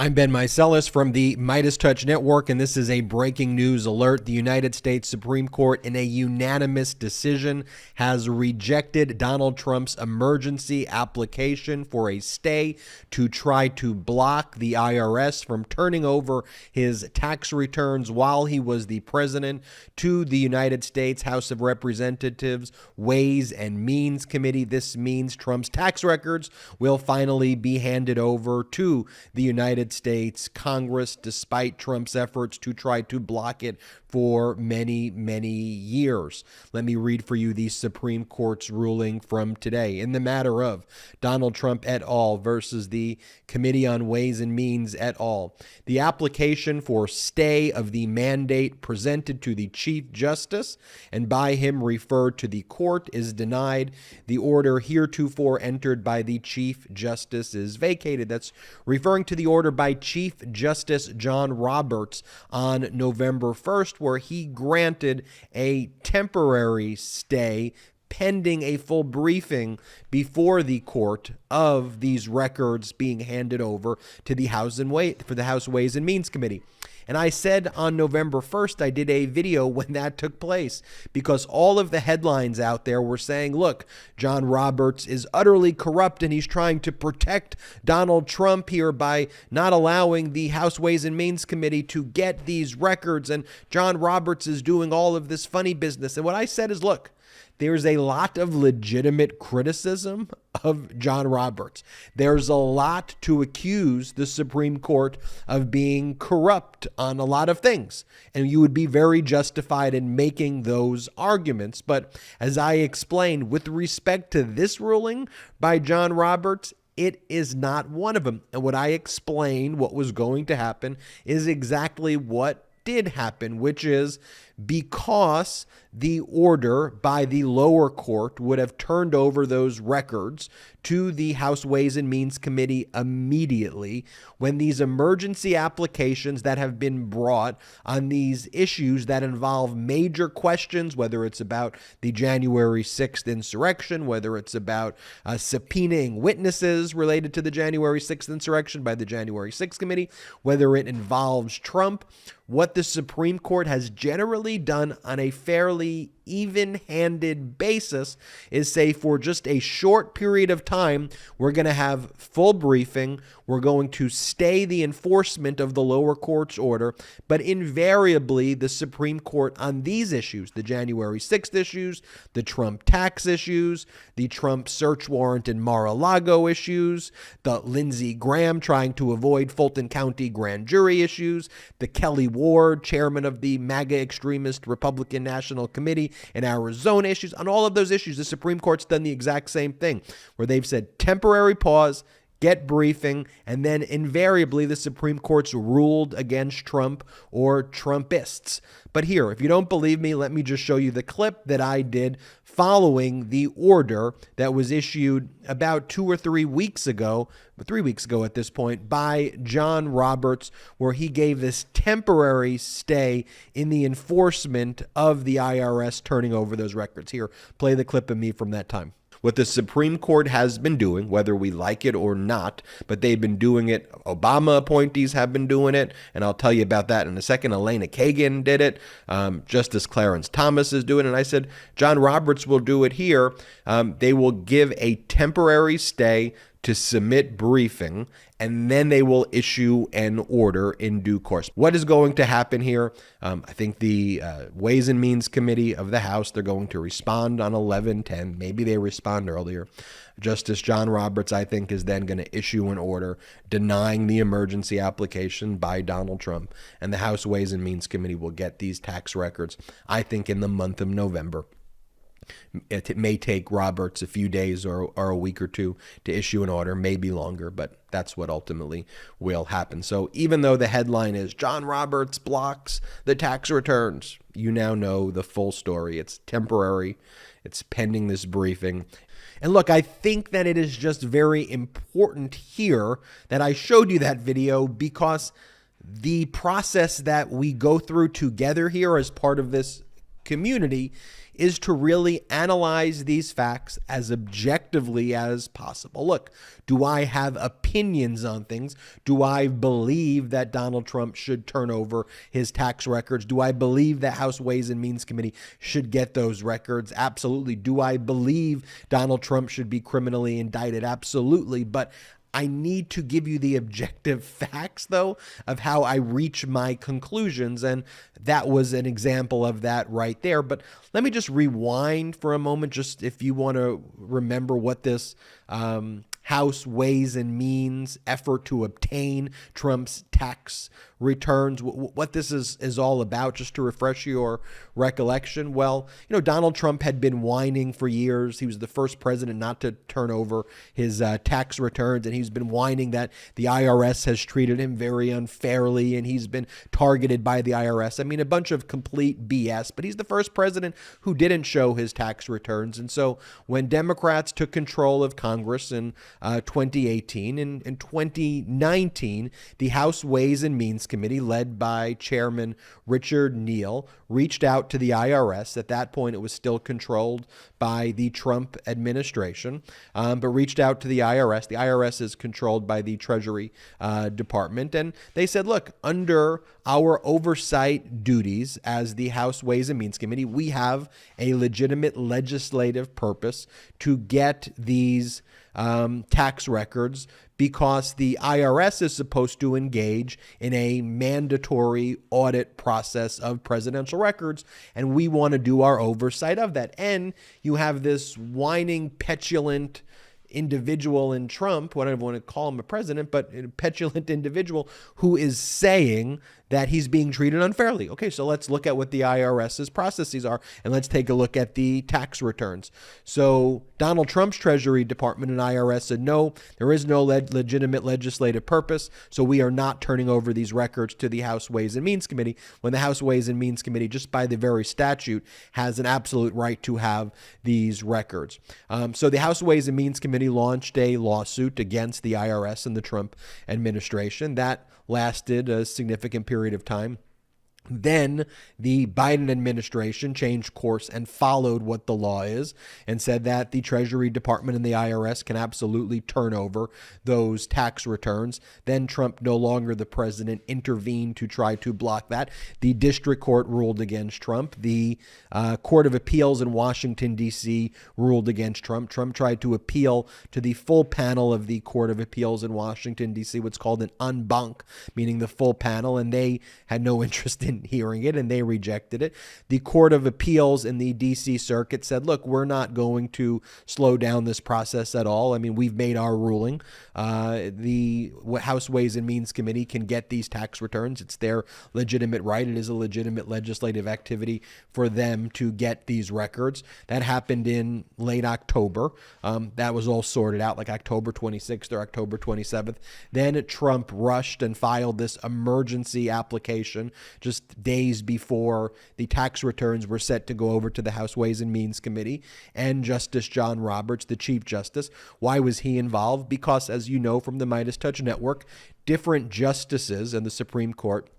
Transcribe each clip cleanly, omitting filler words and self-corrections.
I'm Ben Meiselas from the MeidasTouch Network, and this is a breaking news alert. The United States Supreme Court, in a unanimous decision, has rejected Donald Trump's emergency application for a stay to try to block the IRS from turning over his tax returns while he was the president to the United States House of Representatives Ways and Means Committee. This means Trump's tax records will finally be handed over to the United States Congress, despite Trump's efforts to try to block it for many, many years. Let me read for you the Supreme Court's ruling from today. In the matter of Donald Trump et al. Versus the Committee on Ways and Means et al., the application for stay of the mandate presented to the Chief Justice and by him referred to the court is denied. The order heretofore entered by the Chief Justice is vacated. That's referring to the order by Chief Justice John Roberts on November 1st, where he granted a temporary stay pending a full briefing before the court of these records being handed over to the House Ways and Means Committee. And I said on November 1st, I did a video when that took place, because all of the headlines out there were saying, look, John Roberts is utterly corrupt and he's trying to protect Donald Trump here by not allowing the House Ways and Means Committee to get these records. And John Roberts is doing all of this funny business. And what I said is, look, there's a lot of legitimate criticism of John Roberts. There's a lot to accuse the Supreme Court of being corrupt on a lot of things, and you would be very justified in making those arguments. But as I explained, with respect to this ruling by John Roberts, it is not one of them. And what I explained what was going to happen is exactly what did happen, which is because the order by the lower court would have turned over those records to the House Ways and Means Committee immediately, when these emergency applications that have been brought on these issues that involve major questions, whether it's about the January 6th insurrection, whether it's about subpoenaing witnesses related to the January 6th insurrection by the January 6th committee, whether it involves Trump, what the Supreme Court has generally done on a fairly even-handed basis is say, for just a short period of time, we're going to have full briefing. We're going to stay the enforcement of the lower court's order, but invariably the Supreme Court on these issues, the January 6th issues, the Trump tax issues, the Trump search warrant in Mar-a-Lago issues, the Lindsey Graham trying to avoid Fulton County grand jury issues, the Kelly Ward, chairman of the MAGA extremist Republican National Committee in Arizona issues. On all of those issues, the Supreme Court's done the exact same thing, where they've said temporary pause, get briefing, and then invariably the Supreme Court's ruled against Trump or Trumpists. But here, if you don't believe me, let me just show you the clip that I did following the order that was issued about 2 or 3 weeks ago, 3 weeks ago at this point, by John Roberts, where he gave this temporary stay in the enforcement of the IRS turning over those records. Here, play the clip of me from that time. What the Supreme Court has been doing, whether we like it or not, but they've been doing it. Obama appointees have been doing it, and I'll tell you about that in a second. Elena Kagan did it. Justice Clarence Thomas is doing it. And I said, John Roberts will do it here. They will give a temporary stay to submit briefing, and then they will issue an order in due course. What is going to happen here? I think the Ways and Means Committee of the House, they're going to respond on 11/10. Maybe they respond earlier. Justice John Roberts, I think, is then going to issue an order denying the emergency application by Donald Trump, and the House Ways and Means Committee will get these tax records, I think, in the month of November. It may take Roberts a few days or a week or two to issue an order, maybe longer, but that's what ultimately will happen. So even though the headline is John Roberts blocks the tax returns, you now know the full story. It's temporary. It's pending this briefing. And look, I think that it is just very important here that I showed you that video, because the process that we go through together here as part of this community is to really analyze these facts as objectively as possible. Look, do I have opinions on things? Do I believe that Donald Trump should turn over his tax records? Do I believe the House Ways and Means Committee should get those records? Absolutely. Do I believe Donald Trump should be criminally indicted? Absolutely. But I need to give you the objective facts, though, of how I reach my conclusions. And that was an example of that right there. But let me just rewind for a moment, just if you want to remember what this House Ways and Means effort to obtain Trump's tax returns, what this is all about, just to refresh your recollection. Well, Donald Trump had been whining for years. He was the first president not to turn over his tax returns, and he's been whining that the IRS has treated him very unfairly, and he's been targeted by the IRS. I mean, a bunch of complete BS, but he's the first president who didn't show his tax returns. And so when Democrats took control of Congress in 2018, in 2019, the House Ways and Means Committee, led by Chairman Richard Neal, reached out to the IRS. At that point, it was still controlled by the Trump administration, but reached out to the IRS. The IRS is controlled by the Treasury Department. And they said, look, under our oversight duties as the House Ways and Means Committee, we have a legitimate legislative purpose to get these tax records, because the IRS is supposed to engage in a mandatory audit process of presidential records, and we want to do our oversight of that. And you have this whining, petulant individual in Trump, what I don't want to call him a president, but a petulant individual who is saying that he's being treated unfairly. Okay, so let's look at what the IRS's processes are, and let's take a look at the tax returns. So Donald Trump's Treasury Department and IRS said, no, there is no legitimate legislative purpose, so we are not turning over these records to the House Ways and Means Committee, when the House Ways and Means Committee, just by the very statute, has an absolute right to have these records. So the House Ways and Means Committee launched a lawsuit against the IRS and the Trump administration. That lasted a significant period of time. Then the Biden administration changed course and followed what the law is and said that the Treasury Department and the IRS can absolutely turn over those tax returns. Then Trump, no longer the president, intervened to try to block that. The district court ruled against Trump. The Court of Appeals in Washington, D.C. ruled against Trump. Trump tried to appeal to the full panel of the Court of Appeals in Washington, D.C., what's called an en banc, meaning the full panel, and they had no interest in hearing it, and they rejected it. The Court of Appeals in the D.C. Circuit said, look, we're not going to slow down this process at all. I mean, we've made our ruling. The House Ways and Means Committee can get these tax returns. It's their legitimate right. It is a legitimate legislative activity for them to get these records. That happened in late October. That was all sorted out like October 26th or October 27th. Then Trump rushed and filed this emergency application just days before the tax returns were set to go over to the House Ways and Means Committee. And Justice John Roberts, the Chief Justice, why was he involved? Because, as you know from the MeidasTouch Network, different justices in the Supreme Court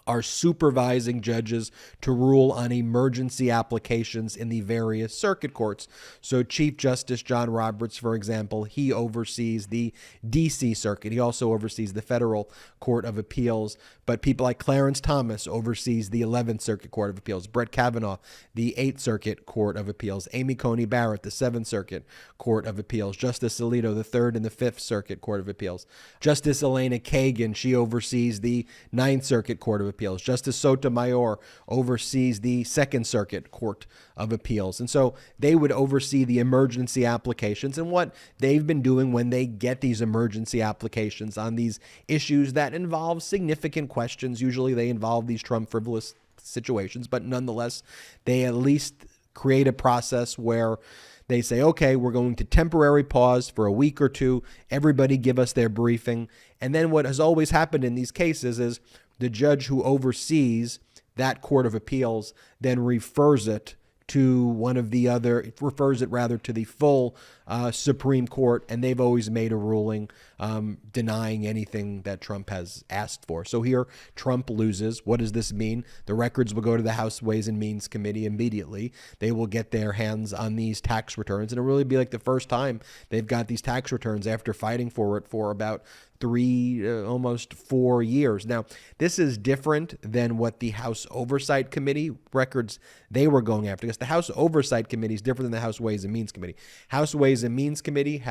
are supervising judges to rule on emergency applications in the various circuit courts. So Chief Justice John Roberts, for example, he oversees the D.C. Circuit. He also oversees the Federal Court of Appeals. But people like Clarence Thomas oversees the 11th Circuit Court of Appeals. Brett Kavanaugh, the 8th Circuit Court of Appeals. Amy Coney Barrett, the 7th Circuit Court of Appeals. Justice Alito, the 3rd and the 5th Circuit Court of Appeals. Justice Elena Kagan, she oversees the 9th Circuit Court of Appeals. Justice Sotomayor oversees the 2nd Circuit Court of Appeals. And so they would oversee the emergency applications, and what they've been doing when they get these emergency applications on these issues that involve significant questions. Usually they involve these Trump frivolous situations, but nonetheless, they at least create a process where they say, okay, we're going to temporary pause for a week or two. Everybody give us their briefing. And then what has always happened in these cases is the judge who oversees that Court of Appeals then refers it to one of the other, it refers it rather to the full Supreme Court, and they've always made a ruling denying anything that Trump has asked for. So here, Trump loses. What does this mean? The records will go to the House Ways and Means Committee immediately. They will get their hands on these tax returns, and it'll really be like the first time they've got these tax returns after fighting for it for about almost 4 years. Now, this is different than what the House Oversight Committee records they were going after, because the House Oversight Committee is different than the House Ways and Means Committee. House Ways and Means Committee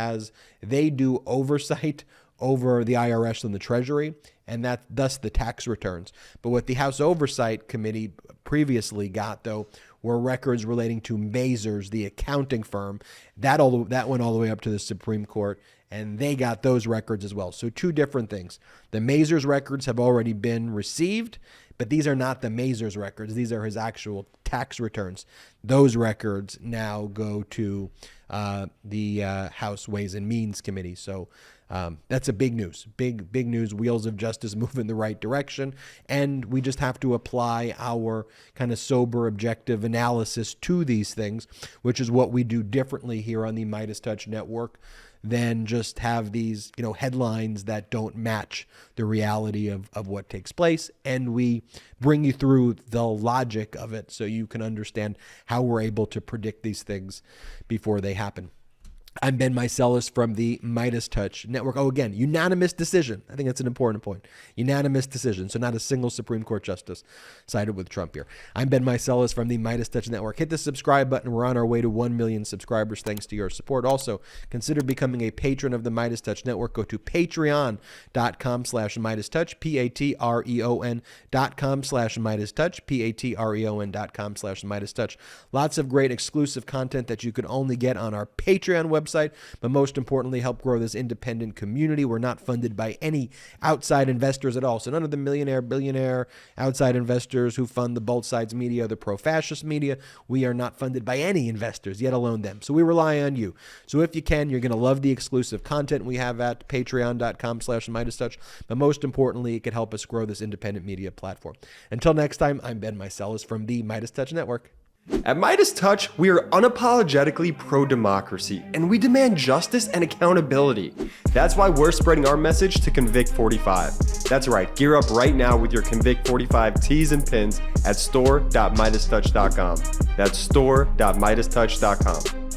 they do oversight over the IRS and the Treasury, and thus the tax returns. But what the House Oversight Committee previously got, though, were records relating to Meiselas, the accounting firm. That went all the way up to the Supreme Court, and they got those records as well. So two different things. The Meiselas records have already been received, but these are not the Meiselas records. These are his actual tax returns. Those records now go to the House Ways and Means Committee. So that's a big news. Big news. Wheels of justice move in the right direction. And we just have to apply our kind of sober, objective analysis to these things, which is what we do differently here on the MeidasTouch Network than just have these, headlines that don't match the reality of what takes place. And we bring you through the logic of it so you can understand how we're able to predict these things before they happen. I'm Ben Meiselas from the MeidasTouch Network. Oh, again, unanimous decision. I think that's an important point. Unanimous decision. So not a single Supreme Court justice sided with Trump here. I'm Ben Meiselas from the MeidasTouch Network. Hit the subscribe button. We're on our way to 1 million subscribers thanks to your support. Also, consider becoming a patron of the MeidasTouch Network. Go to patreon.com/MeidasTouch, patreon.com/MeidasTouch, patreon.com/MeidasTouch. Lots of great exclusive content that you could only get on our Patreon website. But most importantly, help grow this independent community. We're not funded by any outside investors at all. So none of the millionaire, billionaire outside investors who fund the both sides media, the pro-fascist media. We are not funded by any investors, yet alone them. So we rely on you. So if you can, you're going to love the exclusive content we have at patreon.com/MeidasTouch. But most importantly, it could help us grow this independent media platform. Until next time, I'm Ben Meiselas from the MeidasTouch Network. At MeidasTouch, we are unapologetically pro-democracy, and we demand justice and accountability. That's why we're spreading our message to Convict 45. That's right, gear up right now with your Convict 45 tees and pins at store.meidastouch.com. That's store.meidastouch.com.